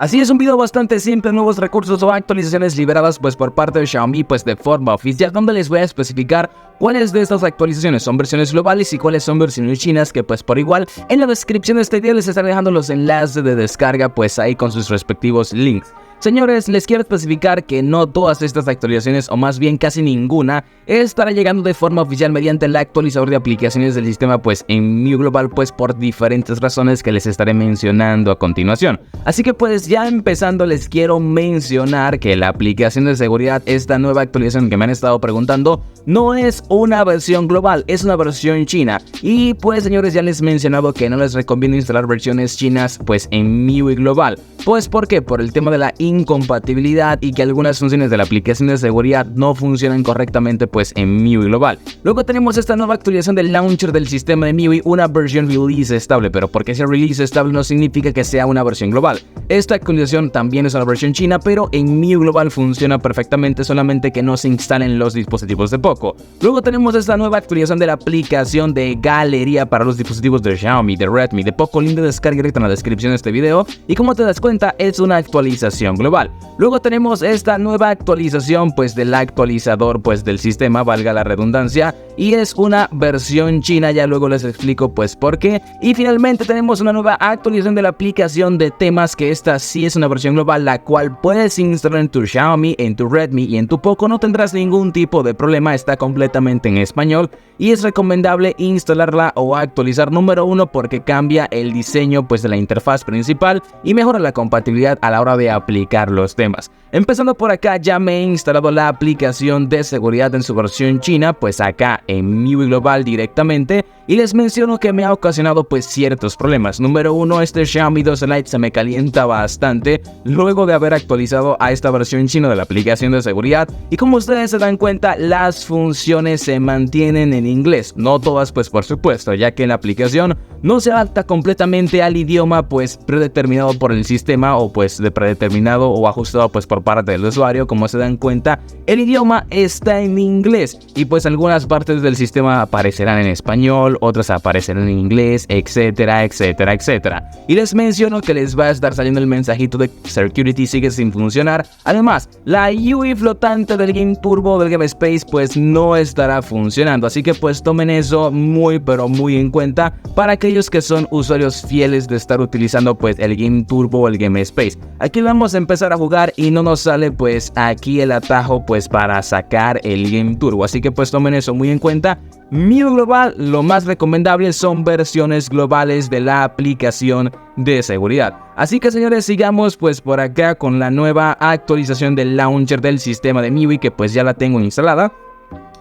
Así es, un video bastante simple, nuevos recursos o actualizaciones liberadas pues por parte de Xiaomi pues de forma oficial, donde les voy a especificar cuáles de estas actualizaciones son versiones globales y cuáles son versiones chinas, que pues por igual en la descripción de este video les estaré dejando los enlaces de descarga pues ahí con sus respectivos links. Señores, les quiero especificar que no todas estas actualizaciones, o más bien casi ninguna, estará llegando de forma oficial mediante el actualizador de aplicaciones del sistema pues en MIUI Global, pues por diferentes razones que les estaré mencionando a continuación. Así que pues ya empezando les quiero mencionar que la aplicación de seguridad, esta nueva actualización que me han estado preguntando, no es una versión global, es una versión china. Y pues señores, ya les he mencionado que no les recomiendo instalar versiones chinas pues en MIUI Global. Pues ¿por qué? Por el tema de la incompatibilidad y que algunas funciones de la aplicación de seguridad no funcionan correctamente pues en MIUI Global. Luego tenemos esta nueva actualización del launcher del sistema de MIUI, una versión release estable, pero porque sea release estable no significa que sea una versión global. Esta actualización también es una versión china, pero en MIUI Global funciona perfectamente, solamente que no se instalen los dispositivos de Poco. Luego tenemos esta nueva actualización de la aplicación de galería para los dispositivos de Xiaomi, de Redmi, de Poco, link de descarga directa en la descripción de este video, y como te das cuenta es una actualización global. Luego tenemos esta nueva actualización pues del actualizador pues del sistema, valga la redundancia, y es una versión china, ya luego les explico pues por qué. Y finalmente tenemos una nueva actualización de la aplicación de temas, que esta sí es una versión global, la cual puedes instalar en tu Xiaomi, en tu Redmi y en tu Poco, no tendrás ningún tipo de problema, está completamente en español y es recomendable instalarla o actualizar. Número 1, porque cambia el diseño pues de la interfaz principal y mejora la compatibilidad a la hora de aplicar los temas. Empezando por acá, ya me he instalado la aplicación de seguridad en su versión china pues acá en MIUI Global directamente, y les menciono que me ha ocasionado pues ciertos problemas. Número 1, este Xiaomi 12 Lite se me calienta bastante luego de haber actualizado a esta versión china de la aplicación de seguridad, y como ustedes se dan cuenta las funciones se mantienen en inglés, no todas pues por supuesto, ya que la aplicación no se adapta completamente al idioma pues predeterminado por el sistema, o pues de predeterminado o ajustado pues por parte del usuario. Como se dan cuenta, el idioma está en inglés y pues algunas partes del sistema aparecerán en español, otras aparecerán en inglés, etcétera, etcétera, etcétera. Y les menciono que les va a estar saliendo el mensajito de Security sigue sin funcionar. Además, la UI flotante del Game Turbo del Game Space pues no estará funcionando, así que pues tomen eso muy pero muy en cuenta para aquellos que son usuarios fieles de estar utilizando pues el Game Turbo o el Game Space. Aquí vamos a empezar a jugar y no nos sale pues aquí el atajo pues para sacar el Game Turbo, así que pues tomen eso muy en cuenta. MIUI Global, lo más recomendable son versiones globales de la aplicación de seguridad. Así que señores, sigamos pues por acá con la nueva actualización del launcher del sistema de MIUI, que pues ya la tengo instalada.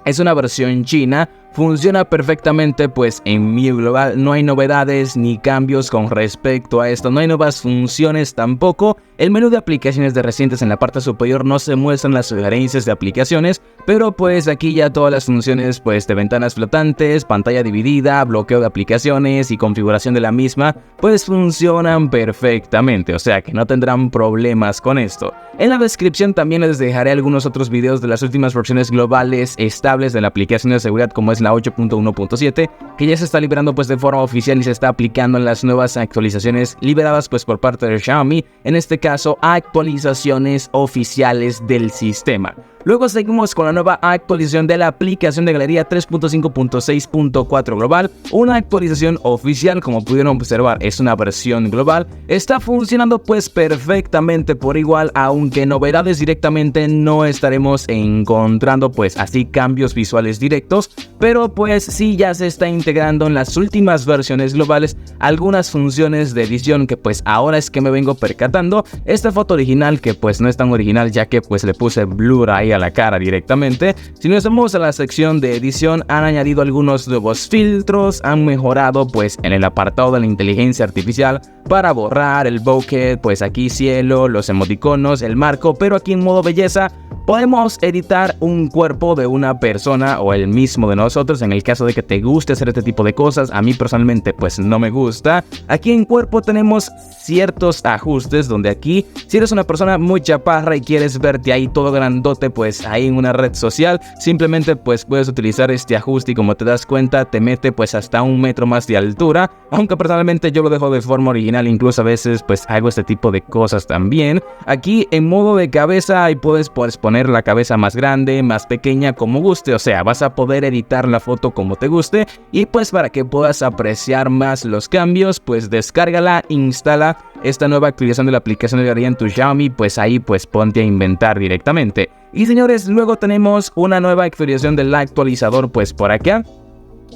Es una versión china, funciona perfectamente pues en MIUI Global, no hay novedades ni cambios con respecto a esto, no hay nuevas funciones tampoco. El menú de aplicaciones de recientes en la parte superior no se muestran las sugerencias de aplicaciones, pero pues aquí ya todas las funciones pues de ventanas flotantes, pantalla dividida, bloqueo de aplicaciones y configuración de la misma pues funcionan perfectamente, o sea que no tendrán problemas con esto. En la descripción también les dejaré algunos otros videos de las últimas versiones globales estables de la aplicación de seguridad, como es la 8.1.7, que ya se está liberando pues de forma oficial y se está aplicando en las nuevas actualizaciones liberadas pues por parte de Xiaomi, en este caso actualizaciones oficiales del sistema. Luego seguimos con la nueva actualización de la aplicación de galería 3.5.6.4 global, una actualización oficial. Como pudieron observar es una versión global, está funcionando pues perfectamente por igual, aunque novedades directamente no estaremos encontrando pues así cambios visuales directos, pero pues sí ya se está integrando en las últimas versiones globales algunas funciones de edición que pues ahora es que me vengo percatando. Esta foto original que pues no es tan original, ya que pues le puse blur ahí a la cara directamente. Si nos vamos a la sección de edición, han añadido algunos nuevos filtros, han mejorado pues en el apartado de la inteligencia artificial para borrar el bokeh, pues aquí cielo, los emoticonos, el marco, pero aquí en modo belleza podemos editar un cuerpo de una persona o el mismo de nosotros en el caso de que te guste hacer este tipo de cosas. A mí personalmente pues no me gusta. Aquí en cuerpo tenemos ciertos ajustes donde aquí si eres una persona muy chaparra y quieres verte ahí todo grandote pues ahí en una red social, simplemente pues puedes utilizar este ajuste y como te das cuenta te mete pues hasta 1 metro más de altura, aunque personalmente yo lo dejo de forma original, incluso a veces pues hago este tipo de cosas también. Aquí en modo de cabeza ahí puedes pues poner la cabeza más grande, más pequeña, como guste, o sea, vas a poder editar la foto como te guste y pues para que puedas apreciar más los cambios, pues descárgala, instala esta nueva actualización de la aplicación de galería en tu Xiaomi, pues ahí pues ponte a inventar directamente. Y señores, luego tenemos una nueva actualización del actualizador pues por acá.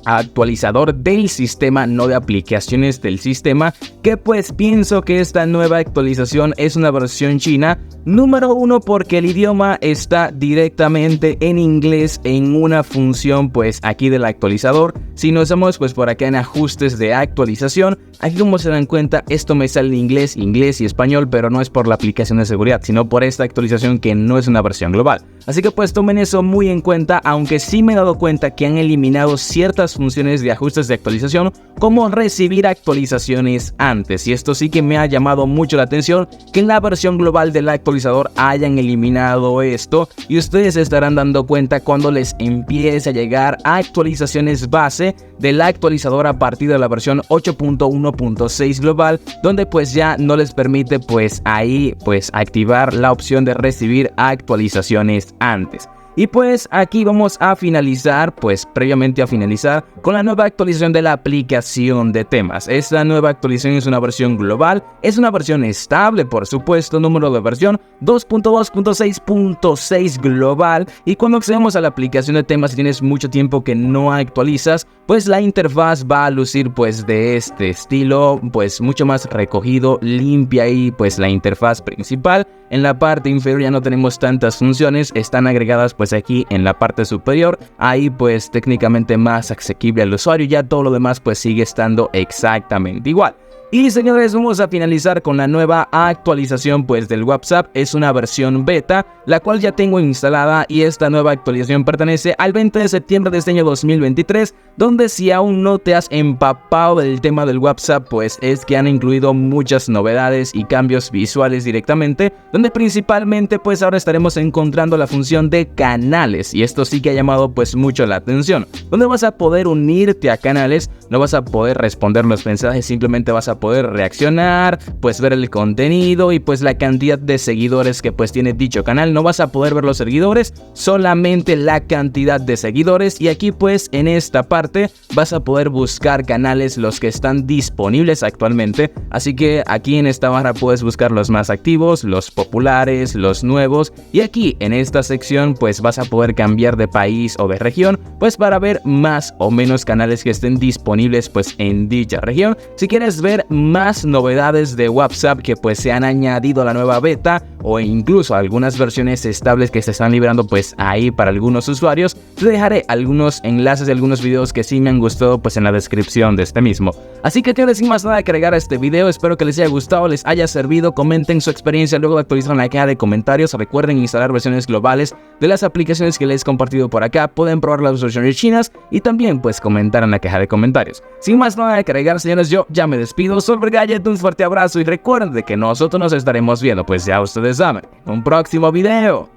Actualizador del sistema, no de aplicaciones del sistema, que pues pienso que esta nueva actualización es una versión china. Número 1 porque el idioma está directamente en inglés en una función pues aquí del actualizador. Si nos vamos pues por acá en ajustes de actualización, aquí como se dan cuenta esto me sale en inglés y español, pero no es por la aplicación de seguridad, sino por esta actualización que no es una versión global. Así que pues tomen eso muy en cuenta, aunque sí me he dado cuenta que han eliminado ciertas funciones de ajustes de actualización como recibir actualizaciones antes, y esto sí que me ha llamado mucho la atención que en la versión global del actualizador hayan eliminado esto, y ustedes se estarán dando cuenta cuando les empiece a llegar actualizaciones base del actualizador a partir de la versión 8.1.6 global, donde pues ya no les permite pues ahí pues activar la opción de recibir actualizaciones antes. Y pues aquí vamos a finalizar, pues previamente a finalizar, con la nueva actualización de la aplicación de temas. Esta nueva actualización es una versión global, es una versión estable, por supuesto, número de versión 2.2.6.6 global. Y cuando accedemos a la aplicación de temas y tienes mucho tiempo que no actualizas, pues la interfaz va a lucir pues de este estilo, pues mucho más recogido, limpia, y pues la interfaz principal. En la parte inferior ya no tenemos tantas funciones, están agregadas pues aquí en la parte superior, ahí pues técnicamente más asequible al usuario, ya todo lo demás pues sigue estando exactamente igual. Y señores, vamos a finalizar con la nueva actualización pues del WhatsApp. Es una versión beta, la cual ya tengo instalada, y esta nueva actualización pertenece al 20 de septiembre de este año 2023, donde si aún no te has empapado del tema del WhatsApp, pues es que han incluido muchas novedades y cambios visuales directamente, donde principalmente pues ahora estaremos encontrando la función de canales, y esto sí que ha llamado pues mucho la atención, donde vas a poder unirte a canales, no vas a poder responder los mensajes, simplemente vas a poder reaccionar, pues ver el contenido y pues la cantidad de seguidores que pues tiene dicho canal. No vas a poder ver los seguidores, solamente la cantidad de seguidores, y aquí pues en esta parte vas a poder buscar canales, los que están disponibles actualmente. Así que aquí en esta barra puedes buscar los más activos, los populares, los nuevos, y aquí en esta sección pues vas a poder cambiar de país o de región pues para ver más o menos canales que estén disponibles pues en dicha región. Si quieres ver más novedades de WhatsApp que pues se han añadido a la nueva beta, o incluso algunas versiones estables que se están liberando pues ahí para algunos usuarios, te dejaré algunos enlaces de algunos videos que sí me han gustado pues en la descripción de este mismo. Así que sin más nada que agregar a este video, espero que les haya gustado, les haya servido, comenten su experiencia, luego actualizan en la caja de comentarios, recuerden instalar versiones globales de las aplicaciones que les he compartido por acá, pueden probar las versiones chinas y también pues comentar en la caja de comentarios. Sin más nada que agregar, señores, yo ya me despido. Soy Gallet, un fuerte abrazo y recuerden que nosotros nos estaremos viendo, pues ya ustedes saben, en un próximo video.